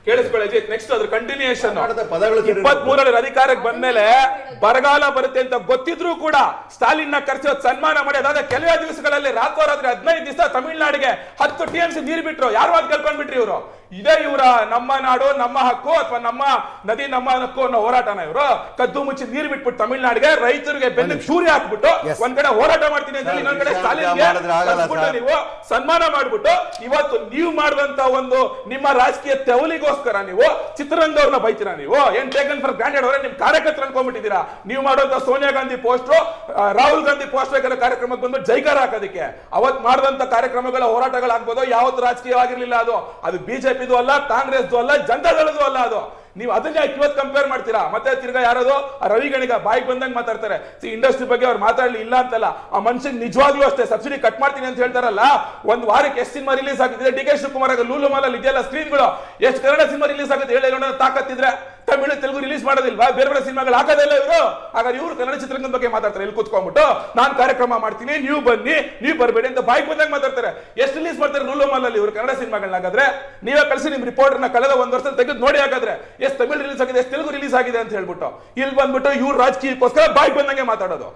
ಕೇಳಿಸ್ಕೊಳ್ಳಿ. ನೆಕ್ಸ್ಟ್ ಅದ್ರ ಕಂಟಿನ್ಯೂಯೇಷನ್ 23ರಲ್ಲಿ ಅಧಿಕಾರಕ್ಕೆ ಬಂದ್ಮೇಲೆ ಬರಗಾಲ ಬರುತ್ತೆ ಅಂತ ಗೊತ್ತಿದ್ರು ಕೂಡ ಸ್ಟಾಲಿನ್ ನ ಕರೆಸಿ ಸನ್ಮಾನ ಮಾಡಿ ಅದಾದ ಕೆಲವೇ ದಿವಸಗಳಲ್ಲಿ ರಾತ್ರೋರಾತ್ರಿ 15 ದಿವಸ ತಮಿಳುನಾಡಿಗೆ 10 TMC ನೀರು ಬಿಟ್ರು. ಯಾರು ಮಾತು ಕೇಳ್ಕೊಂಡ್ಬಿಟ್ರಿ ಇವರು? ಇದೇ ಇವರ ನಮ್ಮ ನಾಡು ನಮ್ಮ ಹಕ್ಕು ಅಥವಾ ನಮ್ಮ ನದಿ ನಮ್ಮ ಹಕ್ಕು ಅನ್ನೋ ಹೋರಾಟನ ಇವರು ಕದ್ದು ಮುಚ್ಚಿ ನೀರು ಬಿಟ್ಬಿಟ್ಟು ತಮಿಳುನಾಡಿಗೆ ರೈತರಿಗೆ ಬೆನ್ನಿಗೆ ಸೂರ್ಯ ಹಾಕ್ಬಿಟ್ಟು ಒಂದ್ ಕಡೆ ಹೋರಾಟ ಮಾಡ್ತೀನಿ ಅಂತ ಇನ್ನೊಂದ್ ಕಡೆ ಸ್ಟಾಲಿನ್ಗೆ ನೀವು ಸನ್ಮಾನ ಮಾಡ್ಬಿಟ್ಟು ಇವತ್ತು ನೀವು ಮಾಡುವಂತ ಒಂದು ನಿಮ್ಮ ರಾಜಕೀಯ ತೆವಲಿಗೋಸ್ಕರ ನೀವು ಚಿತ್ರರಂಗವ್ರನ್ನ ಬೈತೀರಾ? ನೀವು ಏನ್ ಟೇಕನ್ ಫಾರ್ ಗ್ರಾಂಟೆಡ್ ಅವರೇ ನಿಮ್ ಕಾರ್ಯಕರ್ತರು ಅನ್ಕೊಂಡ್ಬಿಟ್ಟಿದ್ದೀರಾ? ನೀವು ಮಾಡುವಂತ ಸೋನಿಯಾ ಗಾಂಧಿ ಪೋಸ್ಟರ್ ರಾಹುಲ್ ಗಾಂಧಿ ಪೋಸ್ಟರ್ ಕಾರ್ಯಕ್ರಮಕ್ಕೆ ಬಂದು ಜೈಕಾರ ಹಾಕೋದಕ್ಕೆ ಅವತ್ ಮಾಡಿದಂತ ಕಾರ್ಯಕ್ರಮಗಳ ಹೋರಾಟಗಳಾಗ್ಬೋದು. ಯಾವತ್ತು ರಾಜಕೀಯವಾಗಿರ್ಲಿಲ್ಲ. ಅದು ಬಿಜೆಪಿ ಅಲ್ಲ, ಕಾಂಗ್ರೆಸ್ ಅಲ್ಲ, ಜನತಾದಳದು ಅಲ್ಲ. ಅದು ನೀವು ಅದನ್ನ ಇವತ್ತು ಕಂಪೇರ್ ಮಾಡ್ತೀರಾ? ಮತ್ತೆ ತಿರ್ಗಾ ಯಾರದು ರವಿ ಗಣಿಗ ಬಾಯಿಗೆ ಬಂದಂಗೆ ಮಾತಾಡ್ತಾರೆ. ಇಂಡಸ್ಟ್ರಿ ಬಗ್ಗೆ ಅವ್ರು ಮಾತಾಡ್ಲಿ ಇಲ್ಲ ಅಂತಲ್ಲ, ಆ ಮನುಷ್ಯನ್ ನಿಜವಾಗ್ಲೂ ಅಷ್ಟೇ ಸಬ್ಸಿಡಿ ಕಟ್ ಮಾಡ್ತೀನಿ ಅಂತ ಹೇಳ್ತಾರಲ್ಲ. ಒಂದ್ ವಾರಕ್ಕೆ ಎಷ್ಟು ಸಿನಿಮಾ ರಿಲೀಸ್ ಆಗ್ತಿದೆ? ಡಿ ಕೆ ಶಿವಕುಮಾರ್ ಲೂಲು ಮಾಲಲ್ಲಿ ಇದೆಯಲ್ಲ ಸ್ಕ್ರೀನ್ಗಳು, ಎಷ್ಟು ಕನ್ನಡ ಸಿನಿಮಾ ರಿಲೀಸ್ ಆಗುತ್ತೆ ಹೇಳಿ ನೋಡೋಣ. ತಾಕತ್ತಿದ್ರೆ ತಮಿಳು ತೆಲುಗು ರಿಲೀಸ್ ಮಾಡೋದಿಲ್ವಾ? ಬೇರೆ ಬೇರೆ ಸಿನಿಮಾಗಳು ಹಾಕೋದಿಲ್ಲ ಇವರು. ಹಾಗಾದ್ರೆ ಇವರು ಕನ್ನಡ ಚಿತ್ರರಂಗದ ಬಗ್ಗೆ ಮಾತಾಡ್ತಾರೆ. ಇಲ್ಲಿ ಕೂತ್ಕೊಂಡ್ಬಿಟ್ಟು ನಾನು ಕಾರ್ಯಕ್ರಮ ಮಾಡ್ತೀನಿ, ನೀವು ಬನ್ನಿ, ನೀವು ಬರಬೇಡಿ ಅಂತ ಬಾಯಿಗೆ ಬಂದಂಗೆ ಮಾತಾಡ್ತಾರೆ. ಎಷ್ಟು ರಿಲೀಸ್ ಮಾಡ್ತಾರೆ ಲೂಲು ಮಾಲಲ್ಲಿ ಇವರು ಕನ್ನಡ ಸಿನಿಮಾಗಳನ್ನ? ಹಾಗಾದ್ರೆ ನೀವೇ ಕಳಿಸಿ ನಿಮ್ ರಿಪೋರ್ಟರ್ನ ಕಳೆದ 1 ವರ್ಷ ತೆಗೆದು ನೋಡಿ. ಹಾಗಾದ್ರೆ ಎಷ್ಟು ತಮಿಳು ರಿಲೀಸ್ ಆಗಿದೆ, ಎಷ್ಟು ತೆಲುಗು ರಿಲೀಸ್ ಆಗಿದೆ ಅಂತ ಹೇಳ್ಬಿಟ್ಟು ಇಲ್ಲಿ ಬಂದ್ಬಿಟ್ಟು ಇವ್ರು ರಾಜಕೀಯಕ್ಕೋಸ್ಕರ ಬಾಯಿಗೆ ಬಂದಂಗೆ ಮಾತಾಡೋದು.